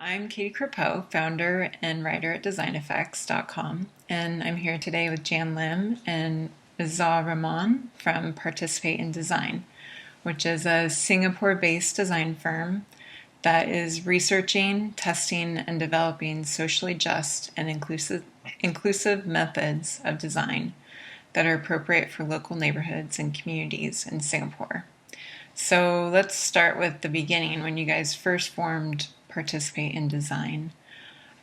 I'm Katie Crepeau, founder and writer at designeffects.com, and I'm here today with Jan Lim and Mizah Rahman from Participate in Design, which is a Singapore-based design firm that is researching, testing, and developing socially just and inclusive methods of design that are appropriate for local neighborhoods and communities in Singapore. So let's start with the beginning, when you guys first formed Participate in Design.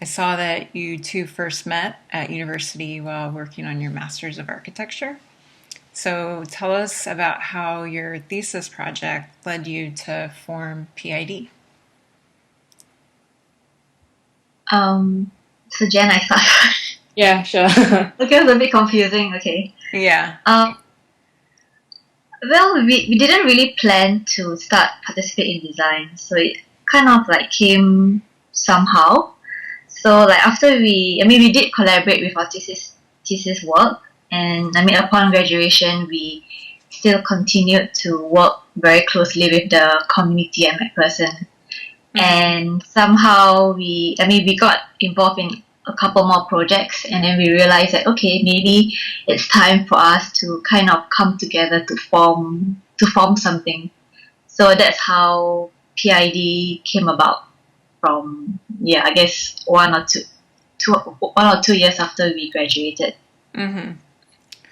I saw that you two first met at university while working on your Master's of Architecture. So tell us about how your thesis project led you to form PID. So Jen, I start. Yeah, sure. Okay, it was a bit confusing. Okay. Yeah. Well, we didn't really plan to start Participate in Design, so it kind of like came somehow. So like after we did collaborate with our thesis work, and upon graduation we still continued to work very closely with the community at MacPherson. And somehow we got involved in a couple more projects, and then we realized that okay, maybe it's time for us to kind of come together to form something. So that's how PID came about from I guess 1 or 2 years after we graduated. Mm-hmm.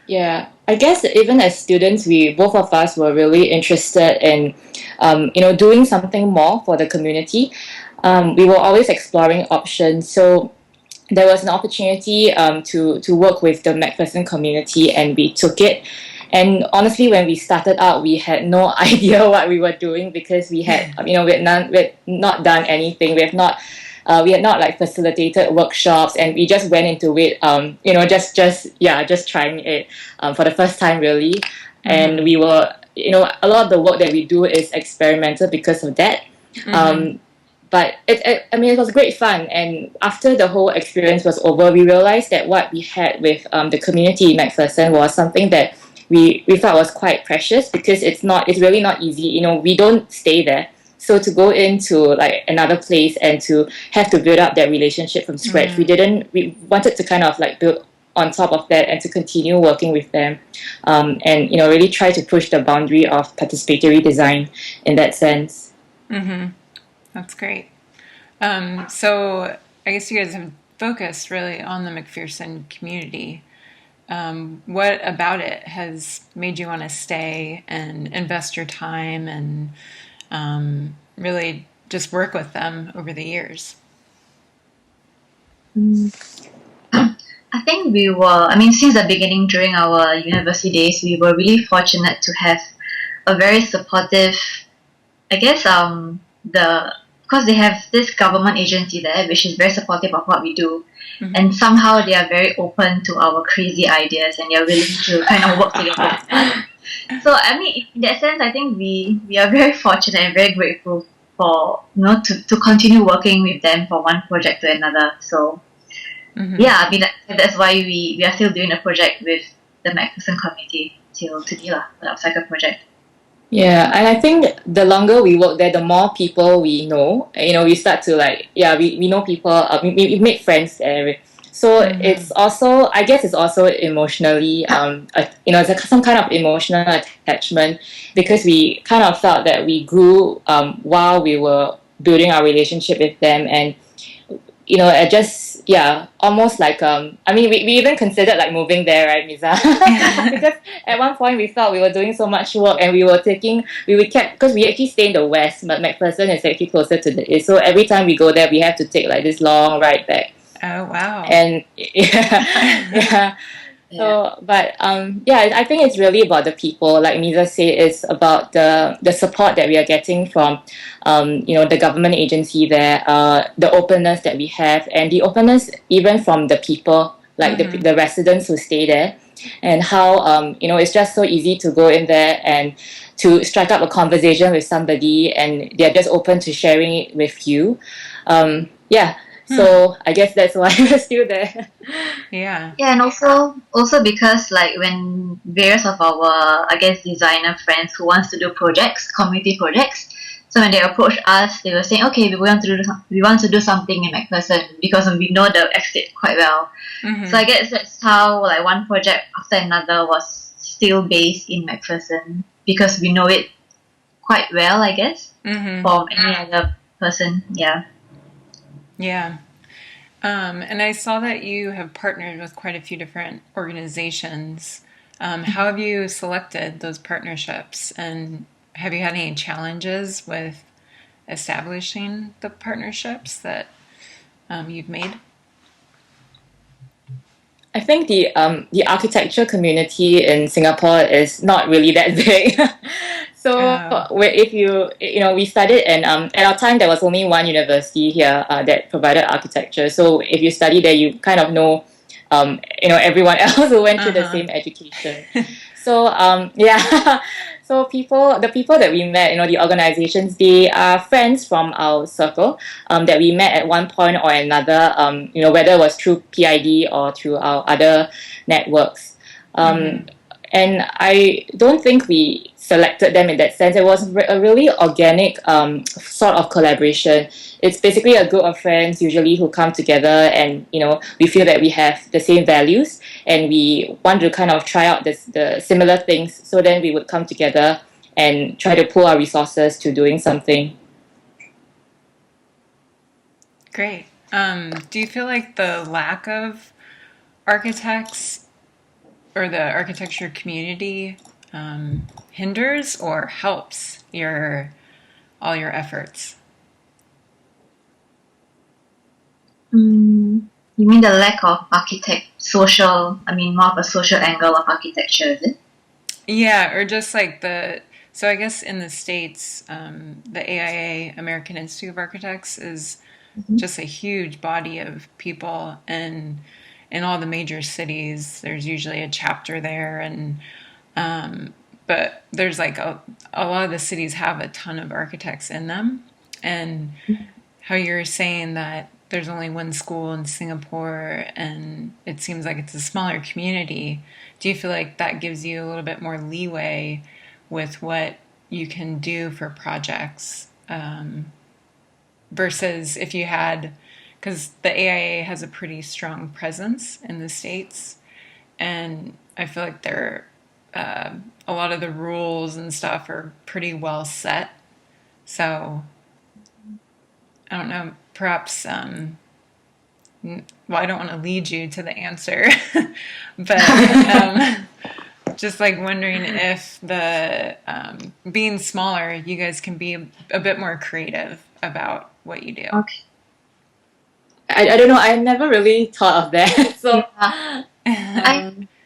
Yeah, I guess even as students, both of us were really interested in, doing something more for the community. We were always exploring options. So there was an opportunity to work with the MacPherson community, and we took it. And honestly, when we started out, we had no idea what we were doing, because we had not done anything. We had not like facilitated workshops, and we just went into it, just trying it for the first time, really. Mm-hmm. And we were, a lot of the work that we do is experimental because of that. Mm-hmm. But it was great fun. And after the whole experience was over, we realized that what we had with the community in MacPherson was something that we thought was quite precious, because it's really not easy. We don't stay there. So to go into like another place and to have to build up that relationship from scratch, we wanted to kind of like build on top of that and to continue working with them, and really try to push the boundary of participatory design in that sense. Mm-hmm. That's great. So I guess you guys have focused really on the MacPherson community. What about it has made you want to stay and invest your time and really just work with them over the years? I think since the beginning during our university days, we were really fortunate to have a very supportive, I guess, because they have this government agency there, which is very supportive of what we do. Mm-hmm. And somehow they are very open to our crazy ideas, and they're willing to kind of work together. So in that sense, I think we are very fortunate and very grateful for to continue working with them from one project to another. So that's why we are still doing a project with the MacPherson community till today the upcycle project. Yeah, and I think the longer we work there, the more people we know. We start to we know people. We make friends there. So it's also, I guess, it's also emotionally, it's some kind of emotional attachment, because we kind of felt that we grew while we were building our relationship with them, and it just almost like we even considered like moving there, right, Mizah? Because at one point we thought we were doing so much work, and because we actually stay in the west, but MacPherson is actually closer to the east, so every time we go there we have to take like this long ride back. Oh wow. And yeah. So, but I think it's really about the people. Like Mizah said, it's about the support that we are getting from, the government agency there, the openness that we have, and the openness even from the people, like the residents who stay there, and how it's just so easy to go in there and to strike up a conversation with somebody, and they're just open to sharing it with you. So I guess that's why we're still there. Yeah. Yeah, and also because like when various of our, I guess, designer friends who wants to do community projects, So when they approached us, they were saying, okay, we want to do something in MacPherson because we know the estate quite well. Mm-hmm. So I guess that's how like one project after another was still based in MacPherson because we know it quite well, I guess, from any other person. Yeah. Yeah. And I saw that you have partnered with quite a few different organizations. How have you selected those partnerships? And have you had any challenges with establishing the partnerships that you've made? I think the architecture community in Singapore is not really that big. So if we studied, and at our time there was only one university here that provided architecture. So if you study there, you kind of know everyone else who went through the same education. So yeah, so the people that we met, the organizations, they are friends from our circle that we met at one point or another. Whether it was through PID or through our other networks. And I don't think we selected them in that sense. It was a really organic sort of collaboration. It's basically a group of friends usually who come together, and we feel that we have the same values and we want to kind of try out the similar things. So then we would come together and try to pool our resources to doing something. Great. Do you feel like the lack of architects or the architecture community hinders or helps all your efforts? You mean the lack of more of a social angle of architecture, is it? Yeah, or just like so I guess in the States, the AIA, American Institute of Architects, is just a huge body of people, and in all the major cities, there's usually a chapter there, and but there's like a lot of the cities have a ton of architects in them, and how you're saying that there's only one school in Singapore and it seems like it's a smaller community. Do you feel like that gives you a little bit more leeway with what you can do for projects versus if you had, because the AIA has a pretty strong presence in the States, and I feel like a lot of the rules and stuff are pretty well set. So I don't know, perhaps, I don't want to lead you to the answer, but just like wondering if being smaller, you guys can be a bit more creative about what you do. Okay. I don't know, I never really thought of that. So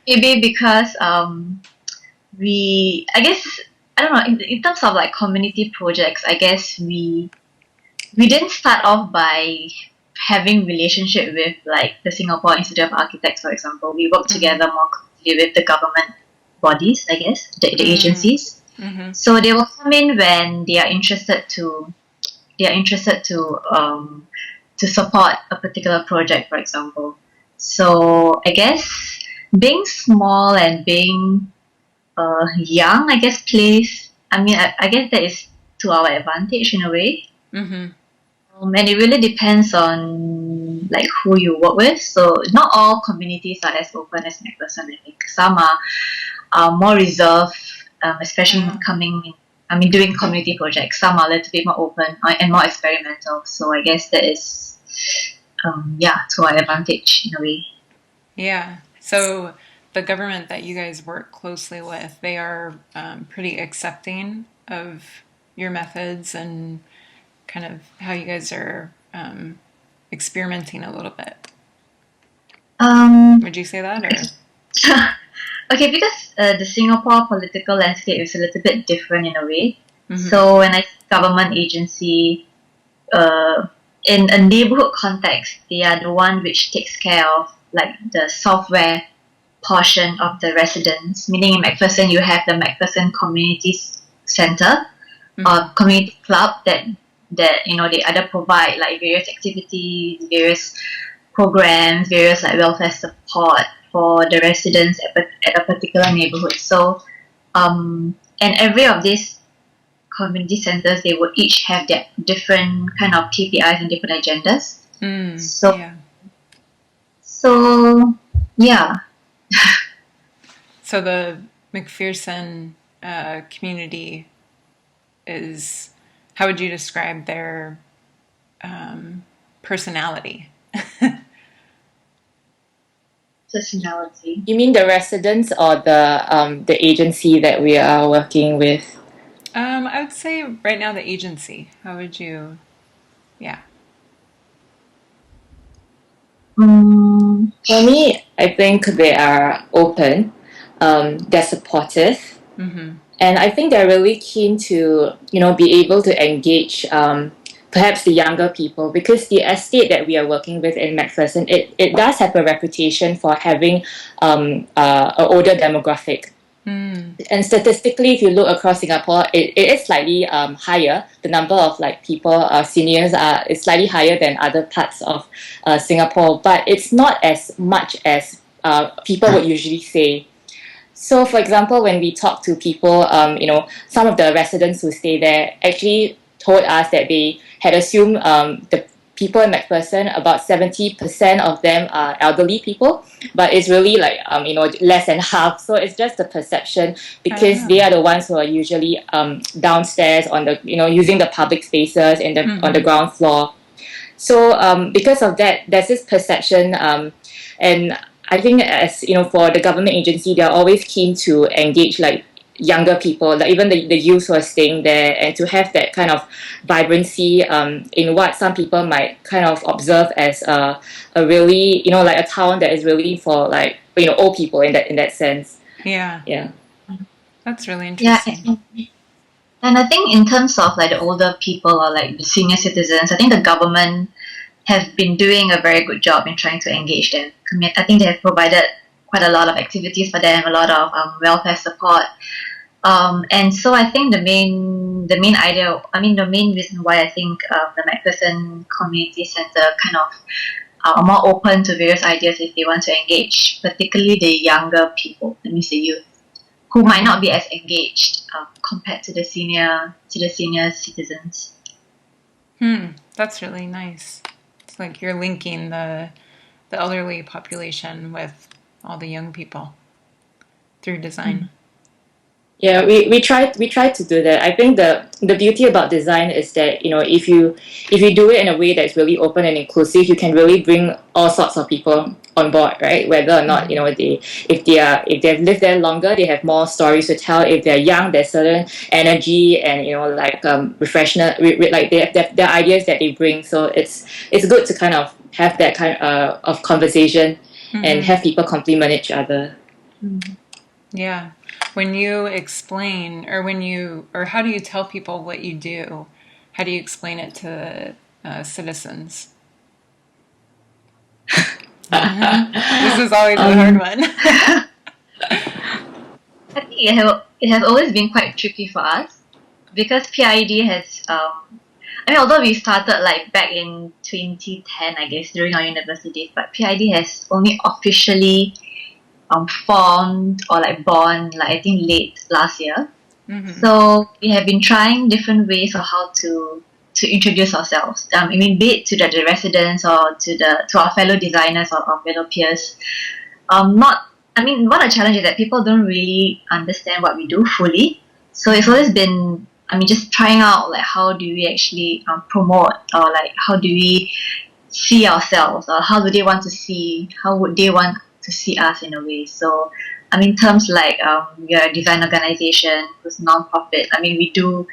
maybe because I guess, I don't know, in terms of like community projects, I guess we didn't start off by having relationship with like the Singapore Institute of Architects, for example. We work together more closely with the government bodies, I guess, the agencies. So they will come in when they are interested to support a particular project, for example. So I guess being small and being young, I guess I guess that is to our advantage in a way. And it really depends on like who you work with. So not all communities are as open as MacPherson. I think some are more reserved, especially doing community projects. Some are a little bit more open and more experimental. So I guess that is to our advantage in a way. Yeah. So the government that you guys work closely with, they are pretty accepting of your methods and kind of how you guys are experimenting a little bit. Would you say that, or? Okay, because the Singapore political landscape is a little bit different in a way. So when I say government agency, in a neighborhood context, they are the one which takes care of like the software portion of the residents. Meaning in MacPherson, you have the MacPherson Community Center or Community Club that they either provide like various activities, various programs, various like welfare support for the residents at a particular neighborhood. So and every of these community centers, they would each have their different kind of KPIs and different agendas. So, Yeah. so yeah. So the MacPherson community is, how would you describe their personality? Personality. You mean the residents or the agency that we are working with? I would say right now the agency. How would you? Yeah. For me, I think they are open, they're supportive, and I think they're really keen to, be able to engage perhaps the younger people, because the estate that we are working with in MacPherson, it does have a reputation for having an older demographic. And statistically, if you look across Singapore, it is slightly higher. The number of people, seniors, is slightly higher than other parts of Singapore, but it's not as much as people would usually say. So, for example, when we talk to people, some of the residents who stay there actually told us that they had assumed the people in MacPherson, about 70% of them are elderly people, but it's really less than half. So it's just the perception, because they are the ones who are usually downstairs on the, using the public spaces and on the ground floor. So because of that, there's this perception, and I think, as for the government agency, they're always keen to engage younger people, even the youth who are staying there, and to have that kind of vibrancy in what some people might kind of observe as a really, a town that is really for old people in that sense. Yeah. That's really interesting. Yeah, and I think in terms of the older people or the senior citizens, I think the government have been doing a very good job in trying to engage them. I think they have provided quite a lot of activities for them, a lot of welfare support. And so I think the main reason why I think the MacPherson Community Centre kind of are more open to various ideas if they want to engage, particularly the younger people, that means the youth, who might not be as engaged compared to the senior citizens. That's really nice. It's like you're linking the elderly population with all the young people through design. Yeah, we try to do that. I think the beauty about design is that if you do it in a way that's really open and inclusive, you can really bring all sorts of people on board, right? Whether or not if they've lived there longer, they have more stories to tell. If they're young, there's certain energy and refreshment, there are ideas that they bring. So it's good to kind of have that kind of conversation and have people complement each other. Yeah. When you explain, or how do you tell people what you do? How do you explain it to citizens? This is always a hard one. I think it has always been quite tricky for us, because PID has although we started back in 2010, I guess, during our university days, but PID has only officially formed or born I think late last year. So we have been trying different ways of how to introduce ourselves. Be it to the residents or to our fellow designers or our fellow peers. One of the challenges is that people don't really understand what we do fully. So it's always been just trying out how do we actually promote, or how do we see ourselves, or how would they want to see us in a way. So in terms we are a design organization who's non-profit. We do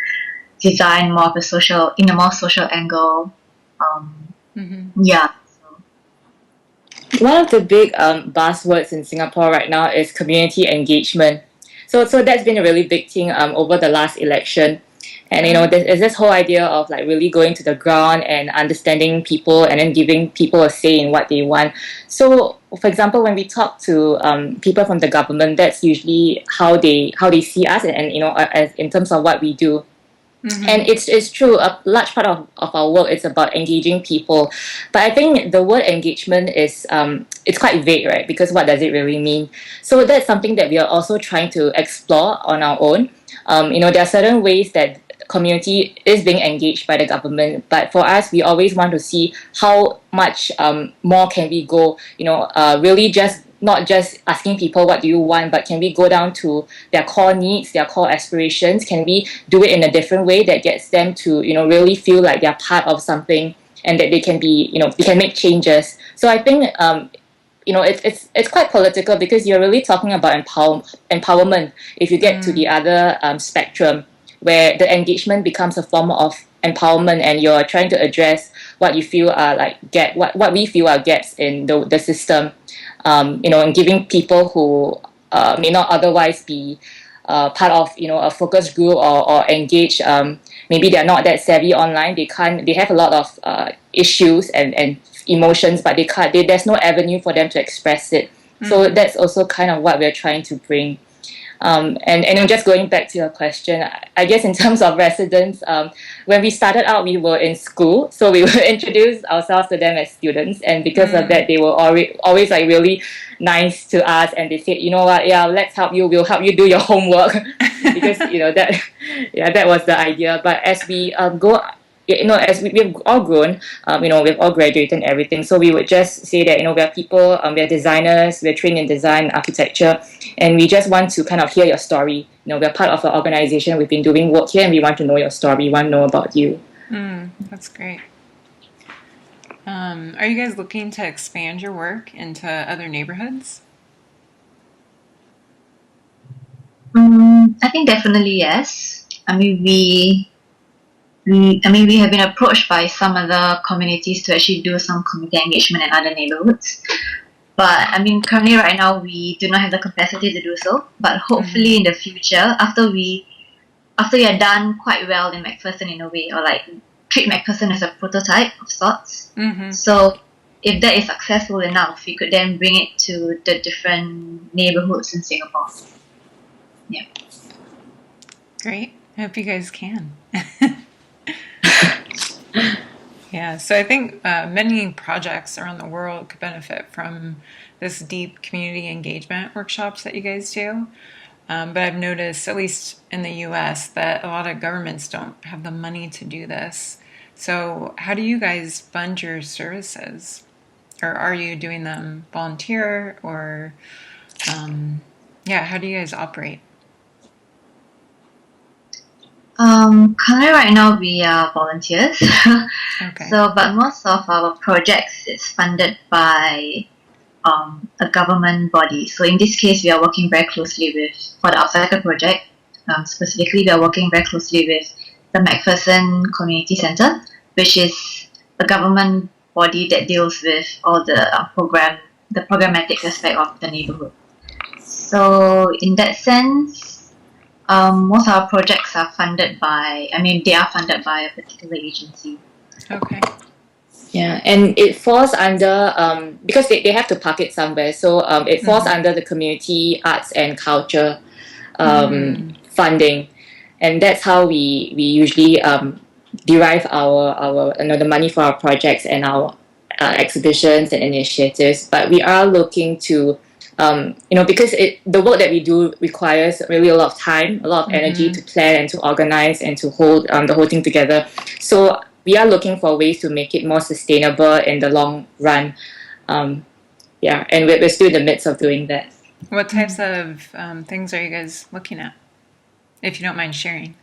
design more of in a more social angle. Yeah. One of the big buzzwords in Singapore right now is community engagement. So that's been a really big thing over the last election. And there's this whole idea of really going to the ground and understanding people and then giving people a say in what they want. So, for example, when we talk to people from the government, that's usually how they see us, and as in terms of what we do. And it's true, a large part of our work is about engaging people. But I think the word engagement is it's quite vague, right? Because what does it really mean? So that's something that we are also trying to explore on our own. There are certain ways that community is being engaged by the government, but for us, we always want to see how much more can we go, really just not just asking people what do you want, but can we go down to their core needs, their core aspirations? Can we do it in a different way that gets them to, really feel like they're part of something and that they can be, they can make changes. So I think, it's quite political because you're really talking about empowerment if you get to the other spectrum, where the engagement becomes a form of empowerment and you're trying to address what you feel are what we feel are gaps in the system, and giving people who may not otherwise be part of a focus group or engage. Maybe they're not that savvy online. They have a lot of issues and emotions, but there's no avenue for them to express it. So that's also kind of what we're trying to bring. And just going back to your question, I guess in terms of residents, when we started out, we were in school, so we would introduce ourselves to them as students, and because of that, they were always like really nice to us, and they said, you know what, yeah, let's help you, we'll help you do your homework, because that was the idea. But as we go, as we've all grown, we've all graduated and everything. So we would just say that, we're people, we're designers, we're trained in design, architecture, and we just want to kind of hear your story. We're part of an organization, we've been doing work here, and we want to know your story, we want to know about you. That's great. Are you guys looking to expand your work into other neighborhoods? I think definitely yes. I mean, we have been approached by some other communities to actually do some community engagement in other neighborhoods. But I mean, currently right now we do not have the capacity to do so. But hopefully in the future, after we are done quite well in MacPherson in a way, or like treat MacPherson as a prototype of sorts. So if that is successful enough, we could then bring it to the different neighborhoods in Singapore. Yeah. Great. I hope you guys can. Yeah, so I think many projects around the world could benefit from this deep community engagement workshops that you guys do. But I've noticed, at least in the US, that a lot of governments don't have the money to do this. So how do you guys fund your services? Or are you doing them volunteer? Or, how do you guys operate? Currently right now we are volunteers. Okay. But most of our projects is funded by a government body. So in this case, we are working very closely for the Upcycle project. Specifically, we are working very closely with the MacPherson Community Centre, which is a government body that deals with all the programmatic aspect of the neighborhood. So in that sense, most of our projects are funded by a particular agency. Okay. Yeah, and it falls under, because they have to park it somewhere, so it falls under the community arts and culture funding, and that's how we usually derive our the money for our projects and our exhibitions and initiatives. But we are looking to because the work that we do requires really a lot of time, a lot of energy to plan and to organize and to hold the whole thing together. So we are looking for ways to make it more sustainable in the long run. And we're still in the midst of doing that. What types of things are you guys looking at, if you don't mind sharing?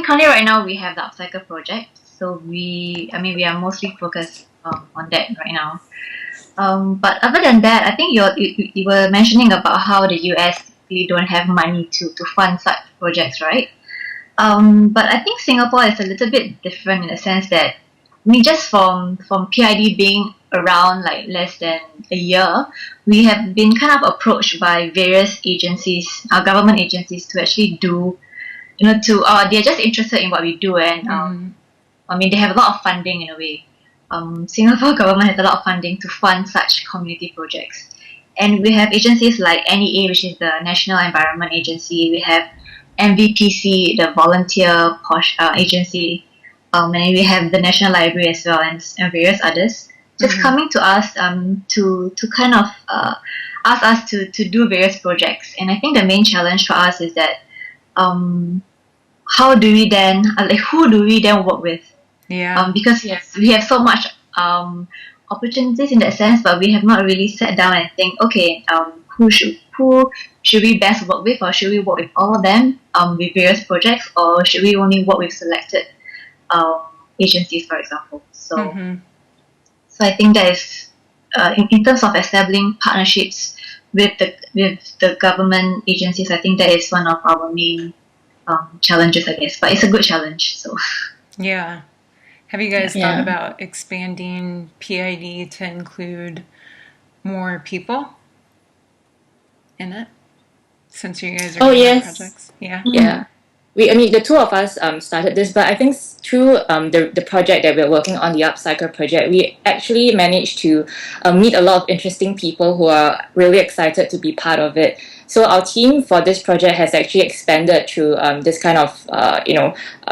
Currently right now we have the Upcycle project. So we are mostly focused on that right now. But other than that, I think you were mentioning about how the US really don't have money to fund such projects, right? But I think Singapore is a little bit different in the sense that, just from PID being around like less than a year, we have been kind of approached by various agencies, our government agencies, to actually do, they're just interested in what we do, and they have a lot of funding in a way. Singapore government has a lot of funding to fund such community projects. And we have agencies like NEA, which is the National Environment Agency. We have MVPC, the volunteer agency. And we have the National Library as well, and various others. Just coming to us to kind of asked us to do various projects. And I think the main challenge for us is that how do we then, who do we then work with? Yeah. Because we have so much opportunities in that sense, but we have not really sat down and think, okay, who should we best work with, or should we work with all of them with various projects, or should we only work with selected agencies, for example? So, so I think that is in terms of establishing partnerships with the government agencies. I think that is one of our main challenges, I guess. But it's a good challenge. So Yeah. Have you guys thought about expanding PID to include more people in it? Since you guys are doing projects. Yeah. Yeah. The two of us started this, but I think through the project that we're working on, the Upcycle project, we actually managed to meet a lot of interesting people who are really excited to be part of it. So our team for this project has actually expanded through this kind of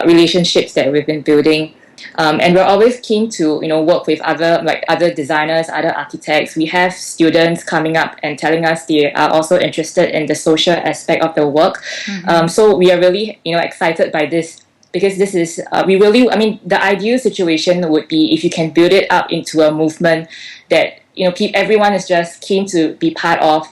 relationships that we've been building. And we're always keen to work with other designers, other architects. We have students coming up and telling us they are also interested in the social aspect of the work. So we are really excited by this, because this is the ideal situation would be if you can build it up into a movement that everyone is just keen to be part of.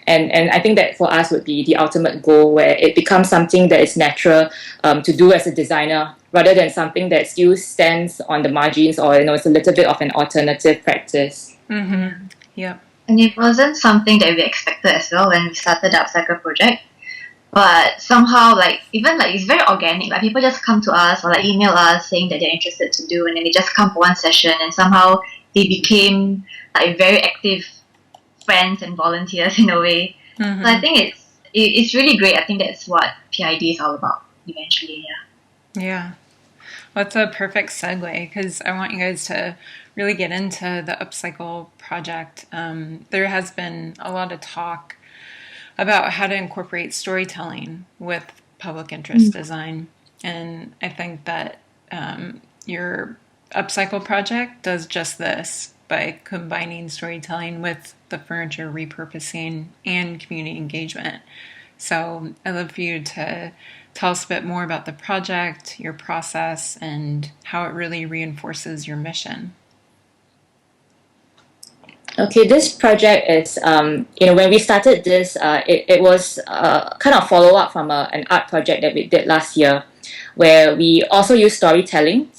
And I think that for us would be the ultimate goal, where it becomes something that is natural to do as a designer, rather than something that still stands on the margins, or it's a little bit of an alternative practice. Yep. And it wasn't something that we expected as well when we started the Upcycle project. But somehow, it's very organic. Like, people just come to us or email us saying that they're interested to do, and then they just come for one session, and somehow they became very active friends and volunteers in a way. So I think it's really great. I think that's what PID is all about eventually. Yeah. Well, that's a perfect segue, because I want you guys to really get into the Upcycle project. There has been a lot of talk about how to incorporate storytelling with public interest design. And I think that your Upcycle project does just this by combining storytelling with the furniture repurposing and community engagement. So I'd love for you to tell us a bit more about the project, your process, and how it really reinforces your mission. Okay, this project is, when we started this, it was kind of follow-up from an art project that we did last year, where we also used storytelling.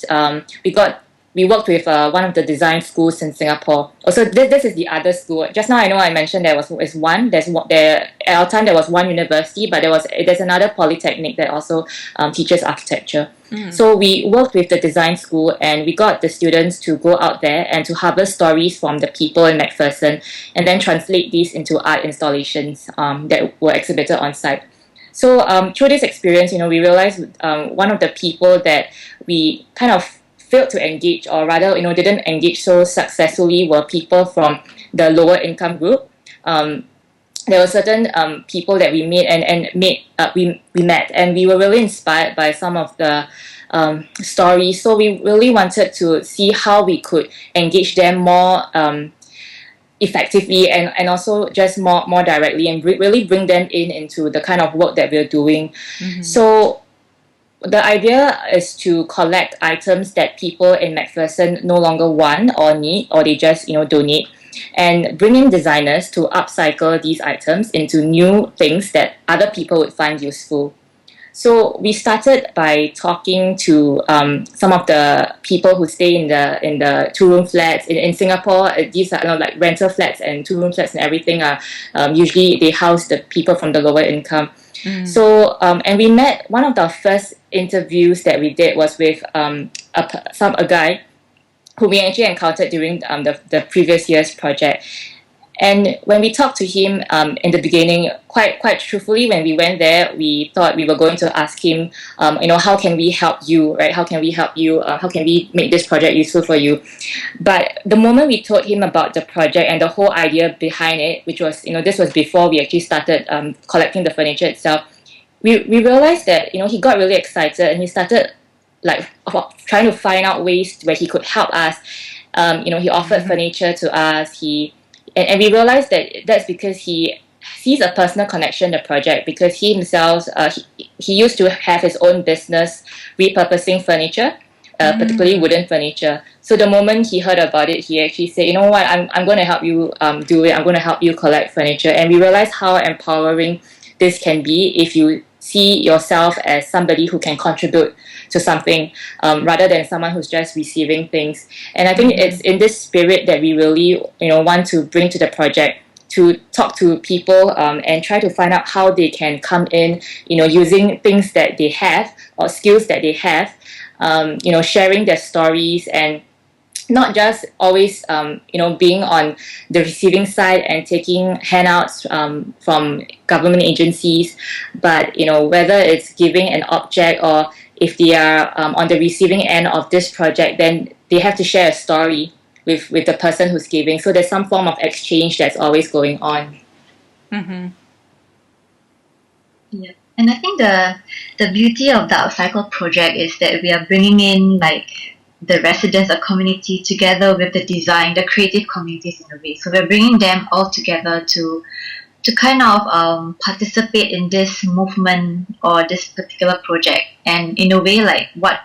We worked with one of the design schools in Singapore. Also, this is the other school. Just now, I know I mentioned there was one. At our time there was one university, but there's another polytechnic that also teaches architecture. So we worked with the design school, and we got the students to go out there and to harvest stories from the people in MacPherson, and then translate these into art installations that were exhibited on site. So through this experience, we realized one of the people that we kind of failed to engage, or rather, didn't engage so successfully, were people from the lower income group. There were certain people that we met, we met, and we were really inspired by some of the stories. So we really wanted to see how we could engage them more effectively, and also just more directly, and really bring them into the kind of work that we're doing. So the idea is to collect items that people in MacPherson no longer want or need, or they just donate, and bring in designers to upcycle these items into new things that other people would find useful. So we started by talking to some of the people who stay in the two-room flats in Singapore. These are like rental flats and two-room flats and everything are usually they house the people from the lower income. So and we met, one of the first interviews that we did was with a guy who we actually encountered during the previous year's project. And when we talked to him in the beginning, quite truthfully, when we went there, we thought we were going to ask him, how can we help you, right? How can we help you? How can we make this project useful for you? But the moment we told him about the project and the whole idea behind it, which was, this was before we actually started collecting the furniture itself, we realized that, he got really excited, and he started trying to find out ways where he could help us. He offered furniture to us. and we realized that that's because he sees a personal connection in the project, because he himself, he used to have his own business repurposing furniture, particularly wooden furniture. So the moment he heard about it, he actually said, you know what, I'm going to help you do it. I'm going to help you collect furniture. And we realized how empowering this can be if you see yourself as somebody who can contribute to something, rather than someone who's just receiving things. And I think it's in this spirit that we really, want to bring to the project, to talk to people, and try to find out how they can come in, using things that they have or skills that they have, sharing their stories, and not just always, being on the receiving side and taking handouts from government agencies, but, whether it's giving an object, or if they are on the receiving end of this project, then they have to share a story with the person who's giving. So there's some form of exchange that's always going on. Mm-hmm. Yeah. And I think the beauty of the Upcycle project is that we are bringing in like the residents or community together with the design, the creative communities in a way. So we're bringing them all together to kind of participate in this movement or this particular project. And in a way, like what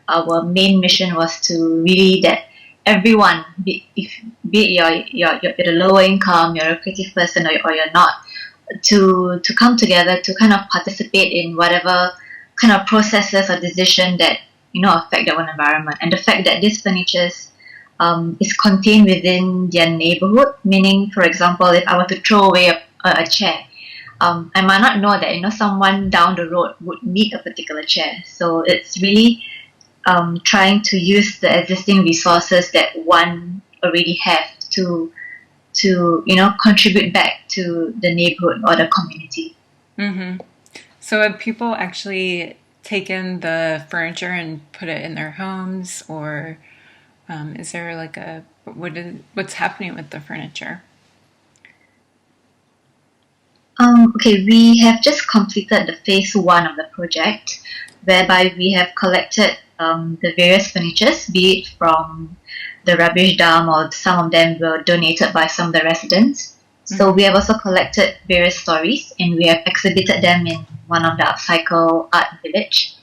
our main mission was to really that everyone, be it you're a lower income, you're a creative person, or you're not, to come together to kind of participate in whatever kind of processes or decision that affect their own environment. And the fact that this furniture is contained within their neighborhood, meaning, for example, if I were to throw away a chair, I might not know that someone down the road would need a particular chair. So it's really trying to use the existing resources that one already have to contribute back to the neighborhood or the community. Mm-hmm. So have people actually taken the furniture and put it in their homes, or is there like what's happening with the furniture? Okay, we have just completed the phase 1 of the project, whereby we have collected the various furnitures, be it from the rubbish dump, or some of them were donated by some of the residents. So we have also collected various stories, and we have exhibited them in one of the Upcycle Art Village.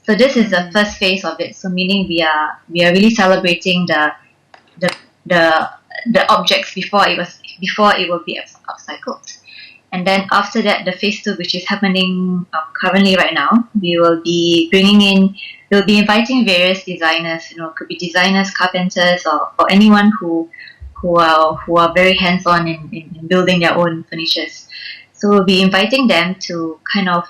So this is the first phase of it. So meaning we are really celebrating the objects before it will be upcycled. And then after that, the phase 2, which is happening currently right now, we'll be inviting various designers. Could be designers, carpenters, or anyone who are very hands-on in building their own furnitures. So we'll be inviting them to kind of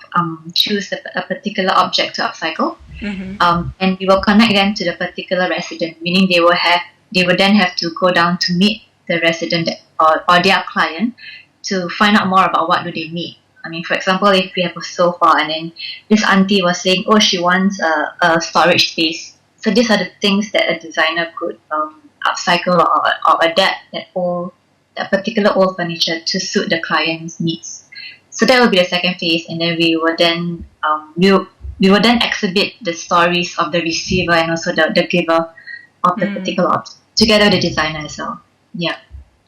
choose a particular object to upcycle, and we will connect them to the particular resident. Meaning they will then have to go down to meet the resident or their client to find out more about what do they need. I mean, for example, if we have a sofa and then this auntie was saying, she wants a storage space. So these are the things that a designer could upcycle or adapt that particular old furniture to suit the client's needs. So that will be the second phase, and then we will then exhibit the stories of the receiver and also the giver of the particular object together with the designer as well. Yeah.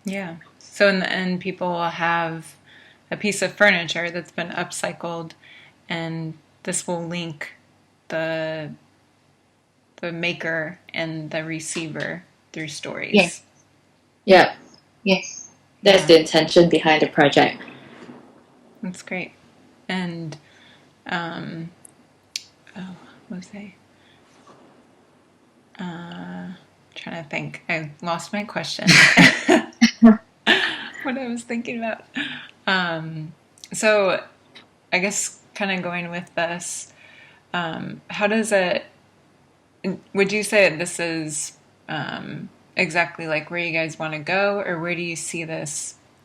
Yeah. So in the end, people will have a piece of furniture that's been upcycled, and this will link the maker and the receiver through stories. Yes. Yeah. Yes. That's the intention behind the project. That's great. And what was I? Trying to think. I lost my question. What I was thinking about. So I guess kind of going with this, how does it, would you say this is exactly like where you guys want to go, or where do you see the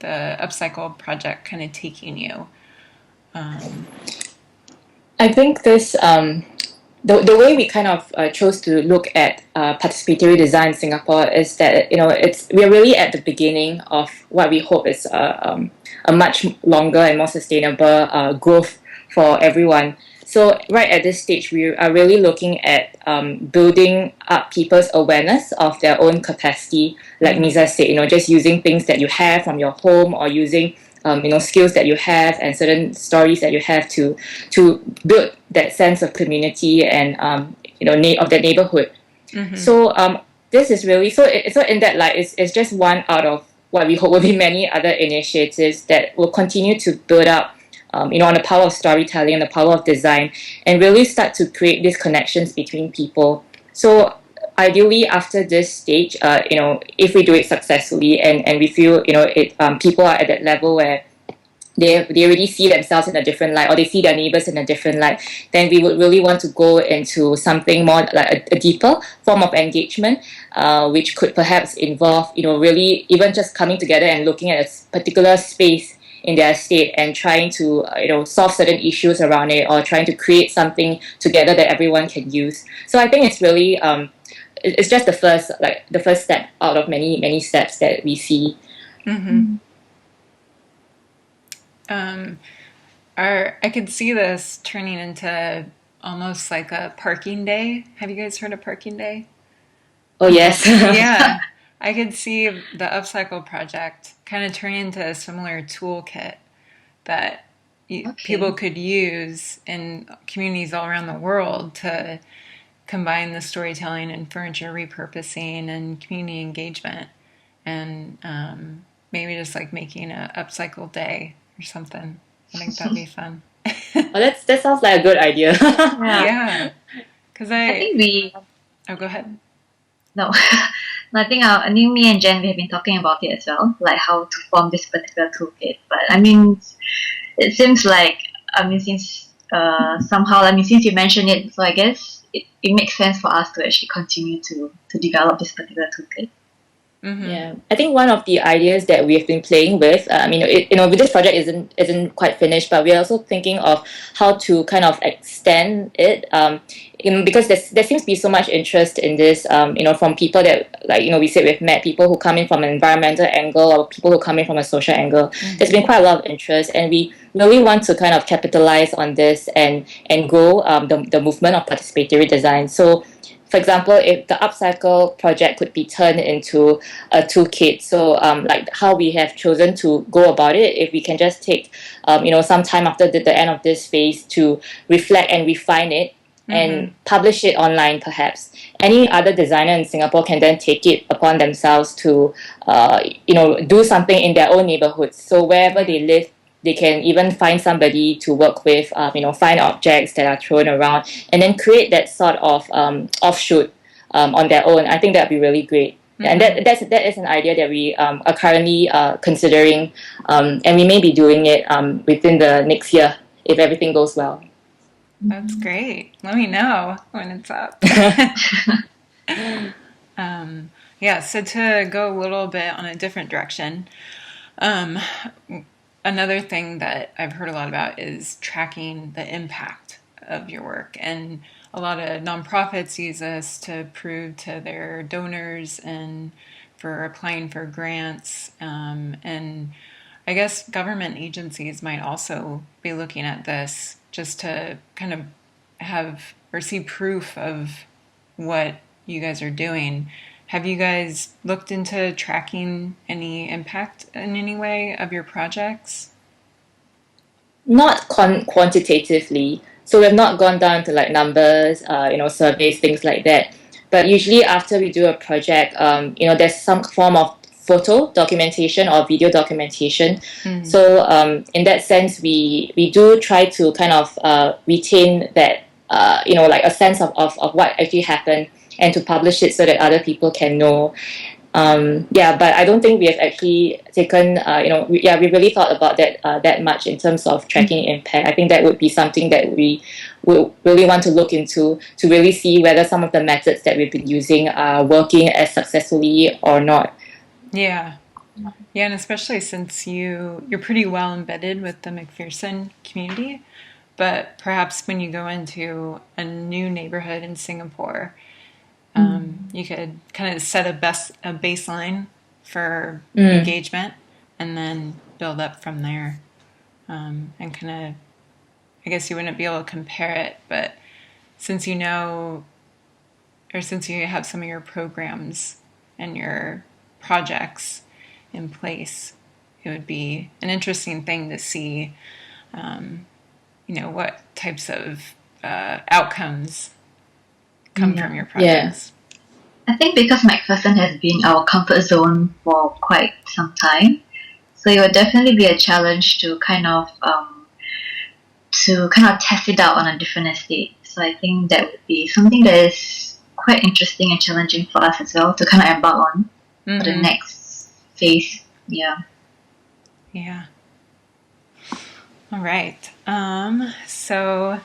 Upcycle project kind of taking you? I think this, the way we kind of chose to look at participatory design in Singapore is that we're really at the beginning of what we hope is a much longer and more sustainable growth for everyone. So right at this stage, we are really looking at building up people's awareness of their own capacity. Like Mizah said, just using things that you have from your home, or using skills that you have and certain stories that you have to build that sense of community and of that neighborhood. So this is really so in that light, it's just one out of what we hope will be many other initiatives that will continue to build up on the power of storytelling and the power of design, and really start to create these connections between people. So ideally, after this stage, if we do it successfully, and we feel people are at that level where they already see themselves in a different light, or they see their neighbors in a different light, then we would really want to go into something more like a deeper form of engagement, which could perhaps involve really even just coming together and looking at a particular space in their estate and trying to solve certain issues around it, or trying to create something together that everyone can use. So I think it's really it's just the first step out of many steps that we see. I could see this turning into almost like a parking day. Have you guys heard of parking day? Oh yes. Yeah, I could see the upcycle project kind of turning into a similar toolkit that people could use in communities all around the world to combine the storytelling and furniture repurposing and community engagement, and maybe just like making a upcycle day or something. I think that'd be fun. Oh, that sounds like a good idea. Yeah, because I think we. Oh, go ahead. No, no, I think me and Jen, we have been talking about it as well, like how to form this particular toolkit. But I mean, it seems like since since you mentioned it, so I guess it makes sense for us to actually continue to develop this particular toolkit. Yeah, I think one of the ideas that we have been playing with, this project isn't quite finished, but we're also thinking of how to kind of extend it, because there seems to be so much interest in this, from people that, like, we said we've met people who come in from an environmental angle, or people who come in from a social angle. There's been quite a lot of interest, and we really want to kind of capitalize on this and grow the movement of participatory design. So, for example, if the upcycle project could be turned into a toolkit, so like how we have chosen to go about it, if we can just take some time after the end of this phase to reflect and refine it and publish it online, perhaps any other designer in Singapore can then take it upon themselves to do something in their own neighborhoods. So wherever they live, they can even find somebody to work with, find objects that are thrown around, and then create that sort of offshoot on their own. I think that would be really great. And that is an idea that we are currently considering, and we may be doing it within the next year if everything goes well. That's great. Let me know when it's up. Yeah, so to go a little bit on a different direction, another thing that I've heard a lot about is tracking the impact of your work. And a lot of nonprofits use this to prove to their donors and for applying for grants. And I guess government agencies might also be looking at this just to kind of have or see proof of what you guys are doing. Have you guys looked into tracking any impact in any way of your projects? Not quantitatively. So we've not gone down to like numbers, surveys, things like that. But usually after we do a project, there's some form of photo documentation or video documentation. So in that sense, we do try to kind of retain that, like a sense of what actually happened, and to publish it so that other people can know. But I don't think we have actually taken, we really thought about that much in terms of tracking impact. I think that would be something that we would really want to look into, to really see whether some of the methods that we've been using are working as successfully or not. Yeah. Yeah, and especially since you're pretty well embedded with the MacPherson community, but perhaps when you go into a new neighborhood in Singapore, you could kind of set a baseline for engagement and then build up from there, and kind of, I guess you wouldn't be able to compare it, but since you know, or since you have some of your programs and your projects in place, it would be an interesting thing to see, what types of outcomes come from your projects. I think because MacPherson has been our comfort zone for quite some time, so it would definitely be a challenge to kind of test it out on a different estate. So I think that would be something that is quite interesting and challenging for us as well to kind of embark on for the next phase. Yeah. Yeah. All right. So I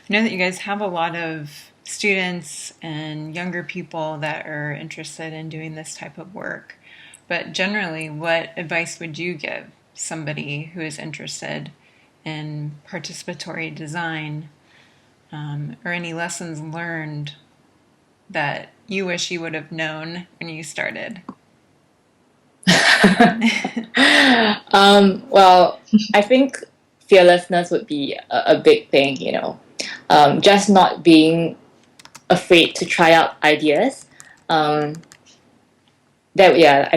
know that you guys have a lot of students and younger people that are interested in doing this type of work. But generally, what advice would you give somebody who is interested in participatory design, or any lessons learned that you wish you would have known when you started? Well, I think fearlessness would be a big thing, just not being afraid to try out ideas. I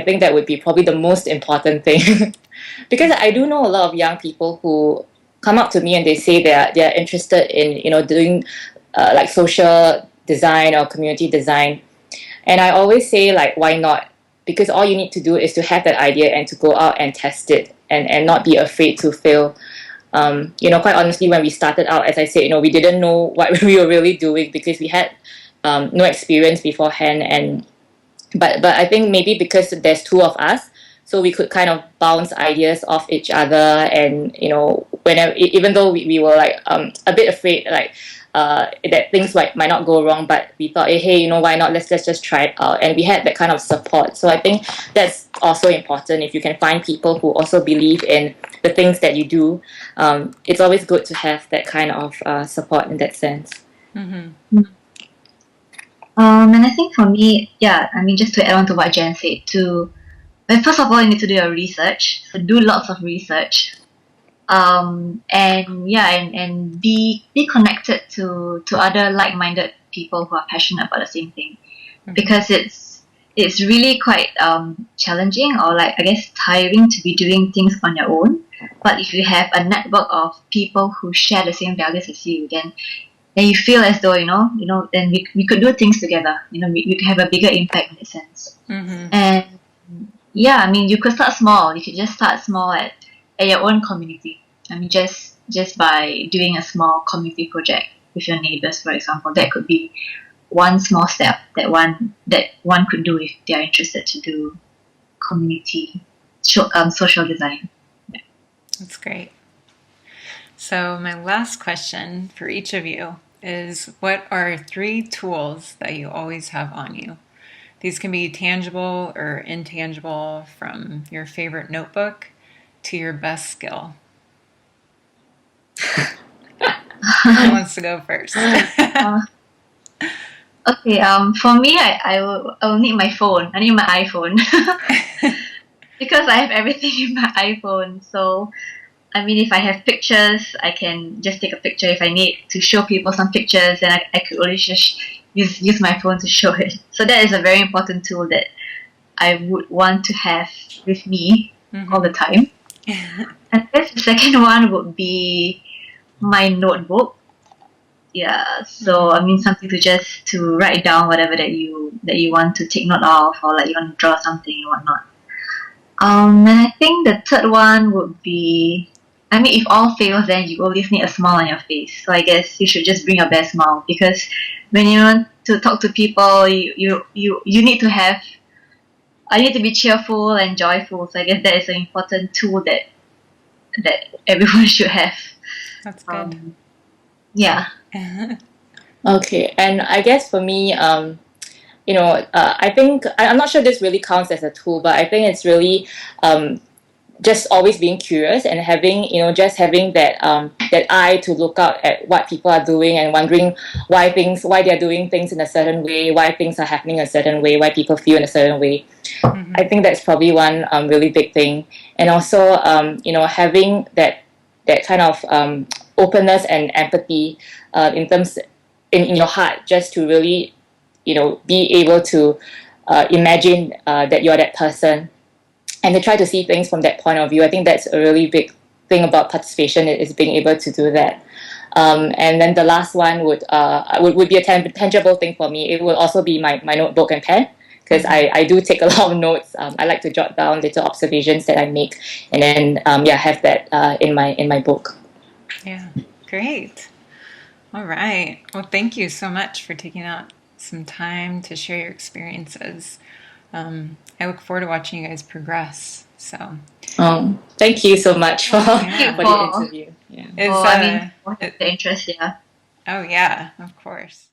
think that would be probably the most important thing. Because I do know a lot of young people who come up to me and they say they're interested in doing like social design or community design, and I always say, like, why not? Because all you need to do is to have that idea and to go out and test it, and not be afraid to fail. Quite honestly, when we started out, as I said, we didn't know what we were really doing because we had no experience beforehand. But I think maybe because there's two of us, so we could kind of bounce ideas off each other, and whenever, even though we were like a bit afraid, like that things might not go wrong, but we thought, hey, why not? Let's just try it out, and we had that kind of support. So I think that's also important. If you can find people who also believe in the things that you do, it's always good to have that kind of support in that sense. Mm-hmm. And I think for me, just to add on to what Jen said, first of all, you need to do your research. So do lots of research, and be connected to other like-minded people who are passionate about the same thing, because it's really quite challenging, or like, I guess, tiring to be doing things on your own. But if you have a network of people who share the same values as you, then you feel as though then we could do things together. We could have a bigger impact in that sense. And you could start small. You could just start small at your own community. Just by doing a small community project with your neighbors, for example, that could be one small step that one could do if they are interested to do community social design. Yeah. That's great. So my last question for each of you is, what are 3 tools that you always have on you? These can be tangible or intangible, from your favorite notebook to your best skill. Who wants to go first? Okay. For me, I will need my phone. I need my iPhone because I have everything in my iPhone. So, if I have pictures, I can just take a picture. If I need to show people some pictures, then I could only just use my phone to show it. So that is a very important tool that I would want to have with me all the time. And I guess the second one would be my notebook. Yeah, so something to write down whatever that you want to take note of, or like you want to draw something and whatnot. And I think the third one would be, if all fails, then you always need a smile on your face. So I guess you should just bring your best smile, because when you want to talk to people, you need to have, I need to be cheerful and joyful. So I guess that is an important tool that everyone should have. That's good. Yeah. Okay, and I guess for me, I think I'm not sure this really counts as a tool, but I think it's really just always being curious and having that that eye to look out at what people are doing, and wondering why they're doing things in a certain way, why things are happening a certain way, why people feel in a certain way. I think that's probably one really big thing. And also having that that kind of openness and empathy in terms in your heart, just to really, be able to imagine that you're that person, and to try to see things from that point of view. I think that's a really big thing about participation, is being able to do that. And then the last one would be a tangible thing for me. It will also be my notebook and pen, because I do take a lot of notes. I like to jot down little observations that I make, and then have that in my book. Yeah, great. All right. Well, thank you so much for taking out some time to share your experiences. I look forward to watching you guys progress. So, thank you so much for Yeah. the interview. Yeah. For the interest, yeah. Oh, yeah, of course.